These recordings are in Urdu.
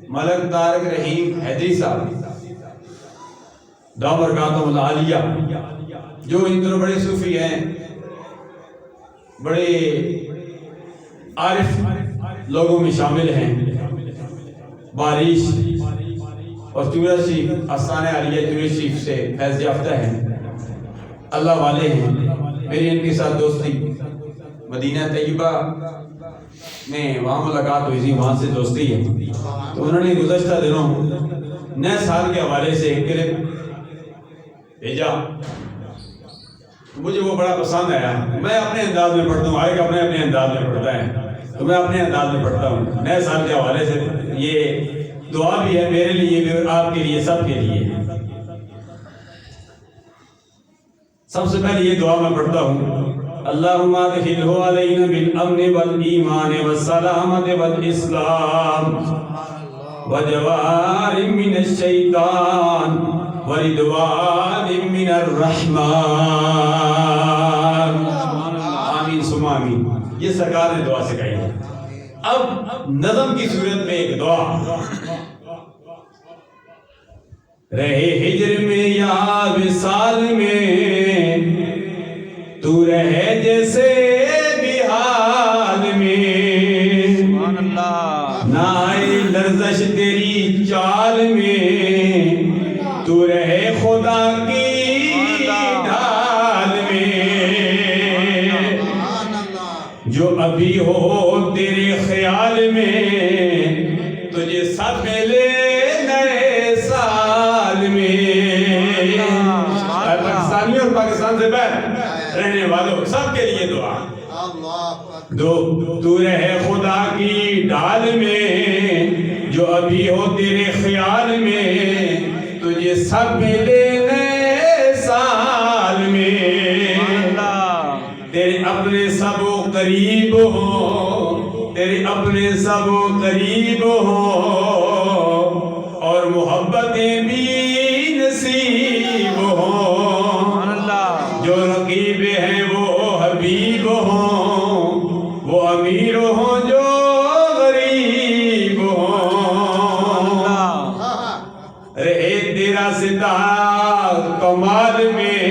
ملک طارق رحیم حیدری صاحب دامرکاتم العالیہ جو ان طرح بڑے صوفی ہیں، بڑے عارف لوگوں میں شامل ہیں، بارش اور چورا شریف آستانہ عالیہ چورا شریف سے فیض یافتہ ہیں، اللہ والے ہیں۔ میری ان کے ساتھ دوستی مدینہ طیبہ میں وہاں ملاقات ہوئی تھی، وہاں سے دوستی ہے۔ تو انہوں نے گزشتہ دنوں نئے سال کے حوالے سے ایک کلپ بھیجا، مجھے وہ بڑا پسند آیا۔ میں اپنے انداز میں پڑھتا ہوں، آئے اپنے انداز میں پڑھتا ہے، تو میں اپنے انداز میں پڑھتا ہوں۔ نئے سال کے حوالے سے یہ دعا بھی ہے میرے لیے بھی اور آپ کے لیے، سب کے لیے۔ سب سے پہلے یہ دعا میں پڑھتا ہوں، اللہم ادخلہ علینا بالامن والایمان والسلامت والاسلام وجوار من الشیطان ورضوان من الرحمن، آمین ثم آمین۔ یہ سرکار نے دعا سکھائی ہے۔ اب نظم کی صورت میں ایک دعا، رہے ہجر میں یا وصال میں تو رہے جیسے بھی حال میں، نہ آئے لرزش تیری چال میں تو رہے خدا کی ڈھال میں، جو ابھی ہو تیرے خیال میں تجھے سب ملے نئے سال میں۔ پاکستانی اور پاکستان سے باہر رہنے والوں سب کے لیے دعا، تو رہے خدا کی ڈھال میں، جو ابھی ہو تیرے خیال میں تجھے سب ملے نئے سال میں، تیرے اپنے سب و قریب ہو، تیرے اپنے سب و قریب ہو اور محبتیں بھی نصیب ہوں، جو رقیب ہیں وہ حبیب ہوں، وہ امیر ہوں جو غریب ہوں، رہے تیرا ستارہ کمال میں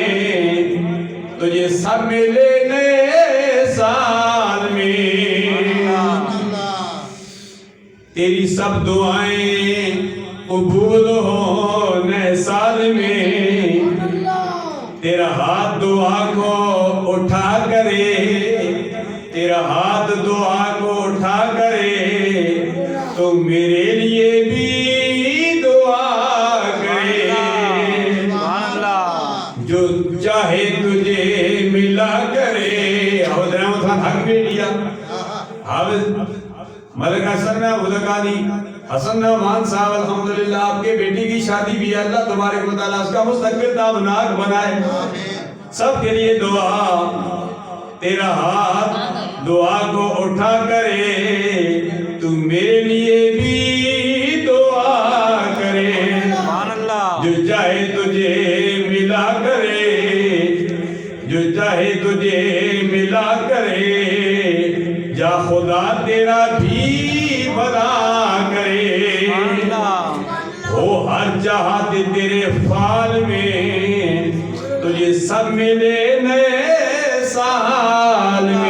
تجھے سب ملے نئے سال میں، تیری سب دعائیں قبول ہو نئے سال میں، تیرا ہاتھ دعا کو اٹھا کرے، تیرا ہاتھ دعا کو اٹھا کرے تو میرے لیے بھی دعا کرے، جو چاہے تجھے ملا کرے۔ حافظ رحمت خان حق بھی دیا، حافظ ملک حسن ابوالقانی حسن نعمان صاحب الحمدللہ آپ کے بیٹی کی شادی بھی ہے، اللہ تبارک و تعالیٰ اس کا مستقبل تابناک بنائے۔ سب کے لیے دعا، تیرا ہاتھ دعا کو اٹھا کرے تو میرے لیے بھی دعا کرے، جو چاہے تجھے ملا کرے، جو چاہے تجھے ملا کرے، جا خدا تیرا بھی بھلا کرے، ہو ہر چاہت تیرے فال میں تجھے سب ملے نئے سال میں۔